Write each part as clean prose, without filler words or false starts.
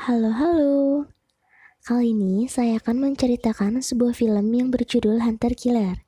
Halo, halo. Kali ini saya akan menceritakan sebuah film yang berjudul Hunter Killer.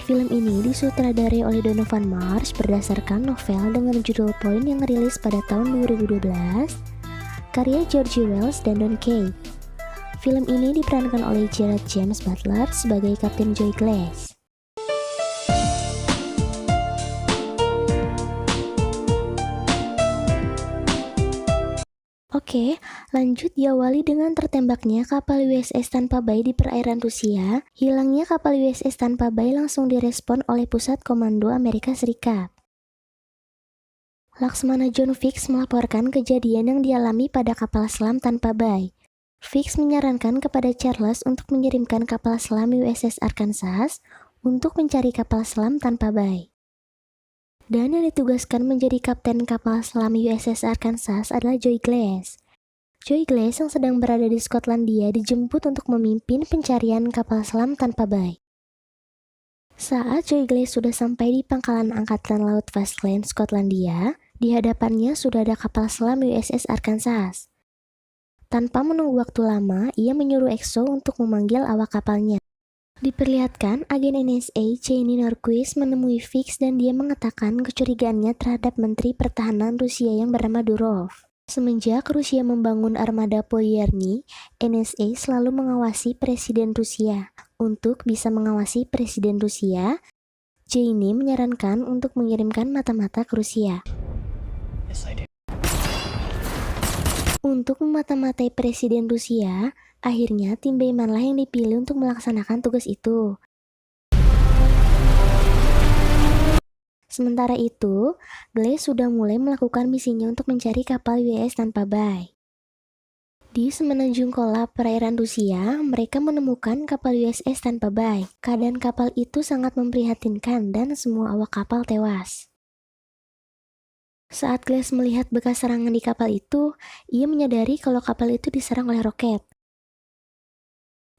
Film ini disutradarai oleh Donovan Marsh berdasarkan novel dengan judul Point yang rilis pada tahun 2012, karya George Wells dan Don Kaye. Film ini diperankan oleh Gerard James Butler sebagai Kapten Joey Glass. Oke, lanjut diawali dengan tertembaknya kapal USS Tanpa Bay di perairan Rusia. Hilangnya kapal USS Tanpa Bay langsung direspon oleh Pusat Komando Amerika Serikat. Laksmana John Fix melaporkan kejadian yang dialami pada kapal selam Tanpa Bay. Fix menyarankan kepada Charles untuk mengirimkan kapal selam USS Arkansas untuk mencari kapal selam Tanpa Bay. Dan yang ditugaskan menjadi kapten kapal selam USS Arkansas adalah Joey Glass. Joey Glass yang sedang berada di Skotlandia dijemput untuk memimpin pencarian kapal selam Tanpa Bay. Saat Joey Glass sudah sampai di pangkalan Angkatan Laut Falkland, Skotlandia, di hadapannya sudah ada kapal selam USS Arkansas. Tanpa menunggu waktu lama, ia menyuruh EXO untuk memanggil awak kapalnya. Diperlihatkan, agen NSA Cheney Norquist menemui Fix dan dia mengatakan kecurigaannya terhadap Menteri Pertahanan Rusia yang bernama Durov. Semenjak Rusia membangun armada Polyarny, NSA selalu mengawasi Presiden Rusia. Untuk bisa mengawasi Presiden Rusia, Cheney menyarankan untuk mengirimkan mata-mata ke Rusia. Untuk memata-matai Presiden Rusia, akhirnya tim Bayman lah yang dipilih untuk melaksanakan tugas itu. Sementara itu, Glass sudah mulai melakukan misinya untuk mencari kapal USS Tanpa Bay. Di semenanjung Kola, perairan Rusia, mereka menemukan kapal USS Tanpa Bay. Keadaan kapal itu sangat memprihatinkan dan semua awak kapal tewas. Saat Glass melihat bekas serangan di kapal itu, ia menyadari kalau kapal itu diserang oleh roket.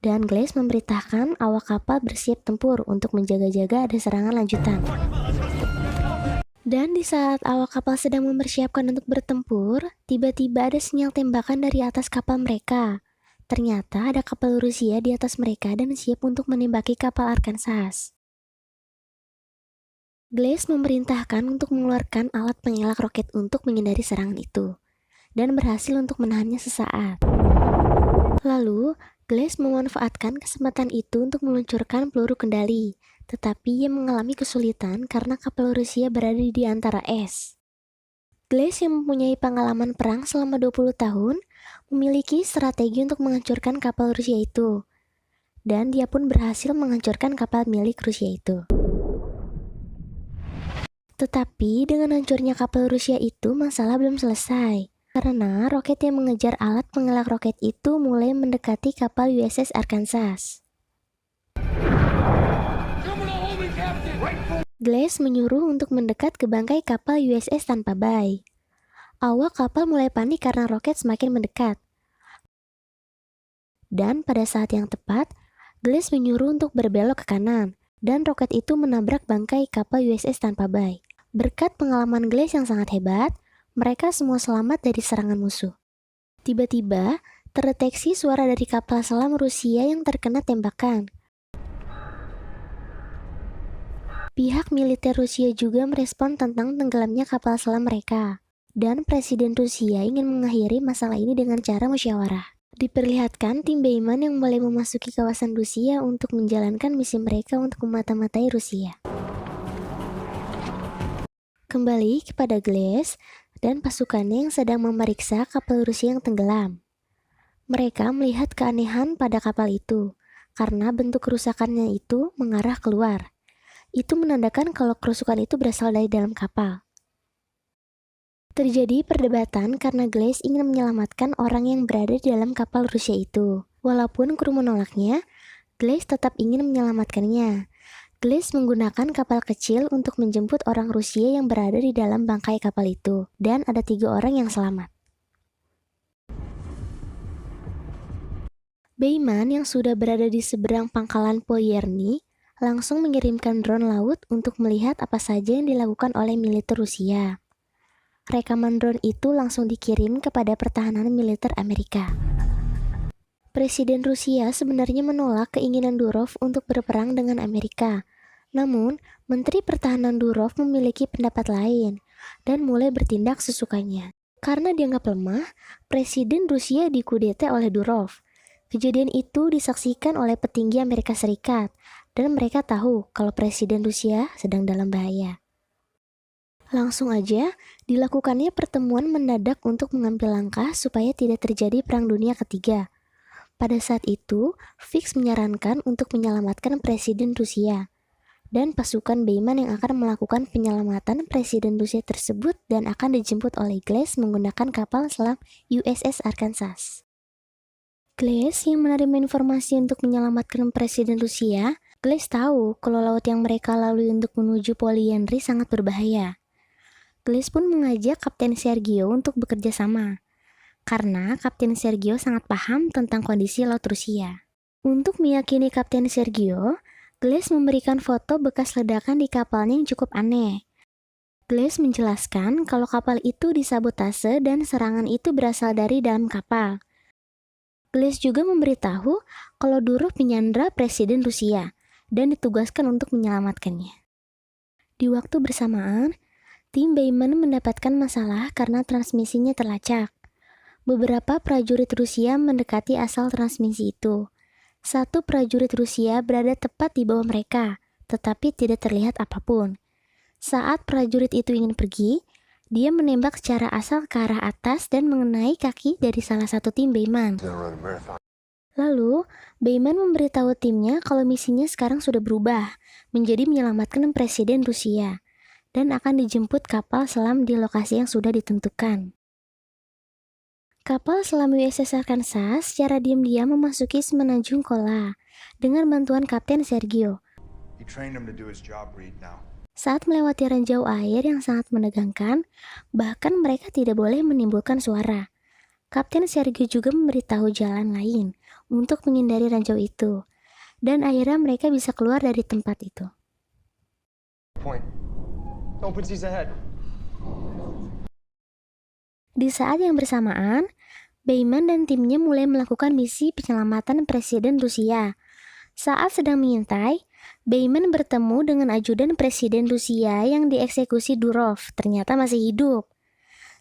Dan Glass memberitahukan awak kapal bersiap tempur untuk menjaga-jaga ada serangan lanjutan. Dan di saat awak kapal sedang mempersiapkan untuk bertempur, tiba-tiba ada sinyal tembakan dari atas kapal mereka. Ternyata ada kapal Rusia di atas mereka dan siap untuk menembaki kapal Arkansas. Glass memerintahkan untuk mengeluarkan alat pengelak roket untuk menghindari serangan itu, dan berhasil untuk menahannya sesaat. Lalu, Glass memanfaatkan kesempatan itu untuk meluncurkan peluru kendali, tetapi ia mengalami kesulitan karena kapal Rusia berada di antara es. Glass yang mempunyai pengalaman perang selama 20 tahun, memiliki strategi untuk menghancurkan kapal Rusia itu, dan dia pun berhasil menghancurkan kapal milik Rusia itu. Tetapi dengan hancurnya kapal Rusia itu, masalah belum selesai. Karena roket yang mengejar alat pengelak roket itu mulai mendekati kapal USS Arkansas. Glass menyuruh untuk mendekat ke bangkai kapal USS Tanpa Bay. Awak kapal mulai panik karena roket semakin mendekat. Dan pada saat yang tepat, Glass menyuruh untuk berbelok ke kanan, dan roket itu menabrak bangkai kapal USS Tanpa Bay. Berkat pengalaman Glass yang sangat hebat, mereka semua selamat dari serangan musuh. Tiba-tiba, terdeteksi suara dari kapal selam Rusia yang terkena tembakan. Pihak militer Rusia juga merespon tentang tenggelamnya kapal selam mereka. Dan Presiden Rusia ingin mengakhiri masalah ini dengan cara musyawarah. Diperlihatkan tim Bayman yang mulai memasuki kawasan Rusia untuk menjalankan misi mereka untuk memata-matai Rusia. Kembali kepada Glass dan pasukannya yang sedang memeriksa kapal Rusia yang tenggelam. Mereka melihat keanehan pada kapal itu, karena bentuk kerusakannya itu mengarah keluar. Itu menandakan kalau kerusakan itu berasal dari dalam kapal. Terjadi perdebatan karena Glass ingin menyelamatkan orang yang berada di dalam kapal Rusia itu. Walaupun kru menolaknya, Glass tetap ingin menyelamatkannya. Glass menggunakan kapal kecil untuk menjemput orang Rusia yang berada di dalam bangkai kapal itu, dan ada 3 orang yang selamat. Bayman yang sudah berada di seberang pangkalan Polyarny langsung mengirimkan drone laut untuk melihat apa saja yang dilakukan oleh militer Rusia. Rekaman drone itu langsung dikirim kepada pertahanan militer Amerika. Presiden Rusia sebenarnya menolak keinginan Durov untuk berperang dengan Amerika. Namun, Menteri Pertahanan Durov memiliki pendapat lain dan mulai bertindak sesukanya. Karena dianggap lemah, Presiden Rusia dikudeta oleh Durov. Kejadian itu disaksikan oleh petinggi Amerika Serikat, dan mereka tahu kalau Presiden Rusia sedang dalam bahaya. Langsung aja, dilakukannya pertemuan mendadak untuk mengambil langkah supaya tidak terjadi Perang Dunia Ketiga. Pada saat itu, Fix menyarankan untuk menyelamatkan Presiden Rusia dan pasukan Beyman yang akan melakukan penyelamatan Presiden Rusia tersebut dan akan dijemput oleh Glass menggunakan kapal selam USS Arkansas. Glass yang menerima informasi untuk menyelamatkan Presiden Rusia, Glass tahu kalau laut yang mereka lalui untuk menuju Poliandry sangat berbahaya. Glass pun mengajak Kapten Sergio untuk bekerja sama, karena Kapten Sergio sangat paham tentang kondisi laut Rusia. Untuk meyakini Kapten Sergio, Glass memberikan foto bekas ledakan di kapalnya yang cukup aneh. Glass menjelaskan kalau kapal itu disabotase dan serangan itu berasal dari dalam kapal. Glass juga memberitahu kalau Durov menyandra Presiden Rusia dan ditugaskan untuk menyelamatkannya. Di waktu bersamaan, tim Beyman mendapatkan masalah karena transmisinya terlacak. Beberapa prajurit Rusia mendekati asal transmisi itu. Satu prajurit Rusia berada tepat di bawah mereka, tetapi tidak terlihat apapun. Saat prajurit itu ingin pergi, dia menembak secara asal ke arah atas dan mengenai kaki dari salah satu tim Beyman. Lalu, Beyman memberitahu timnya kalau misinya sekarang sudah berubah menjadi menyelamatkan Presiden Rusia dan akan dijemput kapal selam di lokasi yang sudah ditentukan. Kapal selam USS Arkansas secara diam-diam memasuki Semenanjung Kola dengan bantuan Kapten Sergio. Saat melewati ranjau air yang sangat menegangkan, bahkan mereka tidak boleh menimbulkan suara. Kapten Sergio juga memberitahu jalan lain untuk menghindari ranjau itu, dan akhirnya mereka bisa keluar dari tempat itu. Di saat yang bersamaan, Beyman dan timnya mulai melakukan misi penyelamatan Presiden Rusia. Saat sedang mengintai, Beyman bertemu dengan ajudan Presiden Rusia yang dieksekusi Durov, ternyata masih hidup.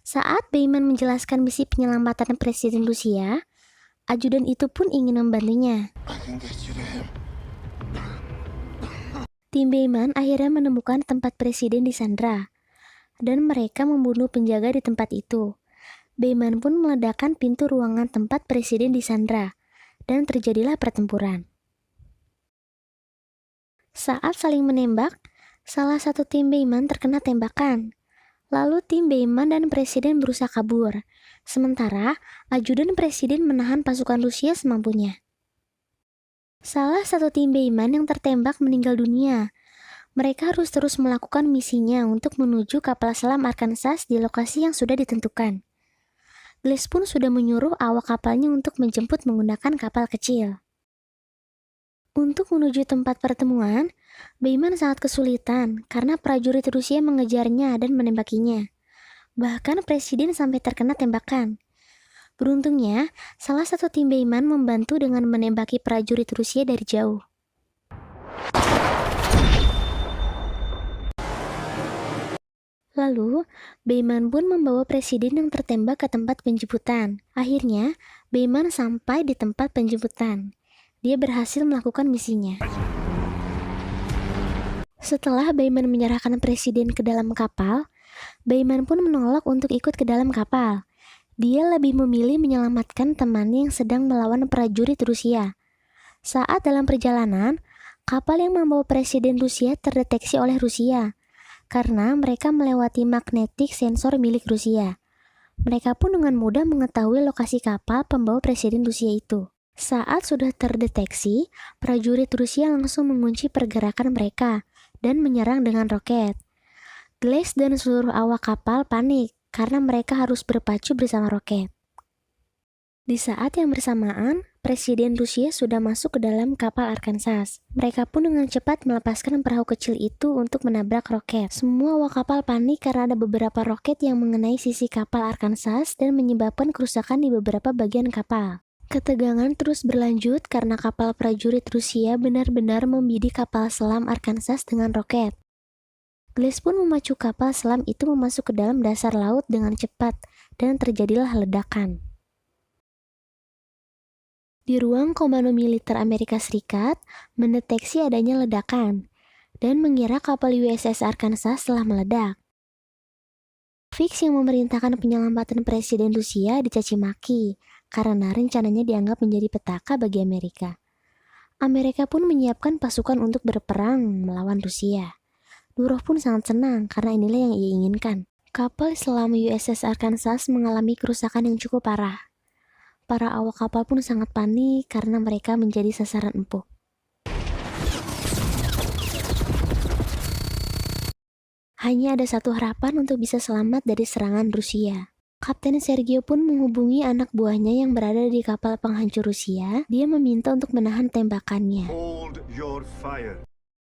Saat Beyman menjelaskan misi penyelamatan Presiden Rusia, ajudan itu pun ingin membantunya. Tim Beyman akhirnya menemukan tempat Presiden disandra, dan mereka membunuh penjaga di tempat itu. Beyman pun meledakkan pintu ruangan tempat Presiden disandra, dan terjadilah pertempuran. Saat saling menembak, salah satu tim Beyman terkena tembakan. Lalu tim Beyman dan Presiden berusaha kabur, sementara ajudan Presiden menahan pasukan Rusia semampunya. Salah satu tim Beyman yang tertembak meninggal dunia. Mereka harus terus melakukan misinya untuk menuju kapal selam Arkansas di lokasi yang sudah ditentukan. Glass pun sudah menyuruh awak kapalnya untuk menjemput menggunakan kapal kecil. Untuk menuju tempat pertemuan, Beyman sangat kesulitan karena prajurit Rusia mengejarnya dan menembakinya. Bahkan Presiden sampai terkena tembakan. Beruntungnya, salah satu tim Beyman membantu dengan menembaki prajurit Rusia dari jauh. Lalu, Beyman pun membawa Presiden yang tertembak ke tempat penjemputan. Akhirnya, Beyman sampai di tempat penjemputan. Dia berhasil melakukan misinya. Setelah Beyman menyerahkan Presiden ke dalam kapal, Beyman pun menolak untuk ikut ke dalam kapal. Dia lebih memilih menyelamatkan temannya yang sedang melawan prajurit Rusia. Saat dalam perjalanan, kapal yang membawa Presiden Rusia terdeteksi oleh Rusia, karena mereka melewati magnetic sensor milik Rusia. Mereka pun dengan mudah mengetahui lokasi kapal pembawa Presiden Rusia itu. Saat sudah terdeteksi, prajurit Rusia langsung mengunci pergerakan mereka dan menyerang dengan roket. Glass dan seluruh awak kapal panik karena mereka harus berpacu bersama roket. Di saat yang bersamaan, Presiden Rusia sudah masuk ke dalam kapal Arkansas. Mereka pun dengan cepat melepaskan perahu kecil itu untuk menabrak roket. Semua awak kapal panik karena ada beberapa roket yang mengenai sisi kapal Arkansas dan menyebabkan kerusakan di beberapa bagian kapal. Ketegangan terus berlanjut karena kapal prajurit Rusia benar-benar membidik kapal selam Arkansas dengan roket. Glass pun memacu kapal selam itu masuk ke dalam dasar laut dengan cepat dan terjadilah ledakan. Di ruang komando militer Amerika Serikat mendeteksi adanya ledakan dan mengira kapal USS Arkansas telah meledak. Fix yang memerintahkan penyelamatan Presiden Rusia dicaci maki karena rencananya dianggap menjadi petaka bagi Amerika. Amerika pun menyiapkan pasukan untuk berperang melawan Rusia. Durov pun sangat senang karena inilah yang ia inginkan. Kapal selam USS Arkansas mengalami kerusakan yang cukup parah. Para awak kapal pun sangat panik karena mereka menjadi sasaran empuk. Hanya ada satu harapan untuk bisa selamat dari serangan Rusia. Kapten Sergio pun menghubungi anak buahnya yang berada di kapal penghancur Rusia. Dia meminta untuk menahan tembakannya. Hold your fire.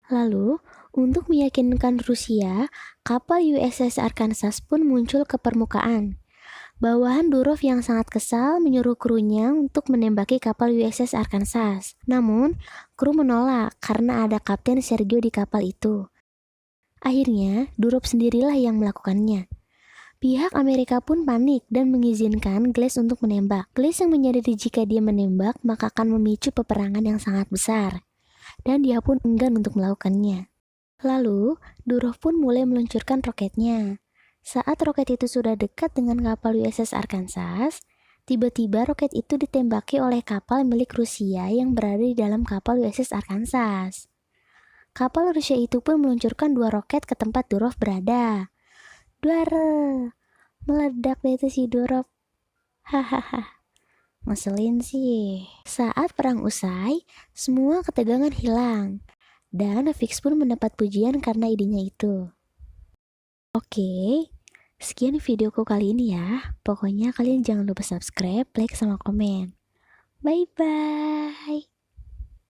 Lalu, untuk meyakinkan Rusia, kapal USS Arkansas pun muncul ke permukaan. Bawahan Durov yang sangat kesal menyuruh krunya untuk menembaki kapal USS Arkansas. Namun, kru menolak karena ada Kapten Sergio di kapal itu. Akhirnya, Durov sendirilah yang melakukannya. Pihak Amerika pun panik dan mengizinkan Glass untuk menembak. Glass yang menyadari jika dia menembak maka akan memicu peperangan yang sangat besar. Dan dia pun enggan untuk melakukannya. Lalu, Durov pun mulai meluncurkan roketnya. Saat roket itu sudah dekat dengan kapal USS Arkansas, tiba-tiba roket itu ditembaki oleh kapal milik Rusia yang berada di dalam kapal USS Arkansas. Kapal Rusia itu pun meluncurkan 2 roket ke tempat Durov berada. Duara, meledak deh itu si Durov. Hahaha, ngeselin sih. Saat perang usai, semua ketegangan hilang. Dan Fix pun mendapat pujian karena idenya itu. Oke, sekian videoku kali ini ya. Pokoknya kalian jangan lupa subscribe, like, sama komen. Bye-bye.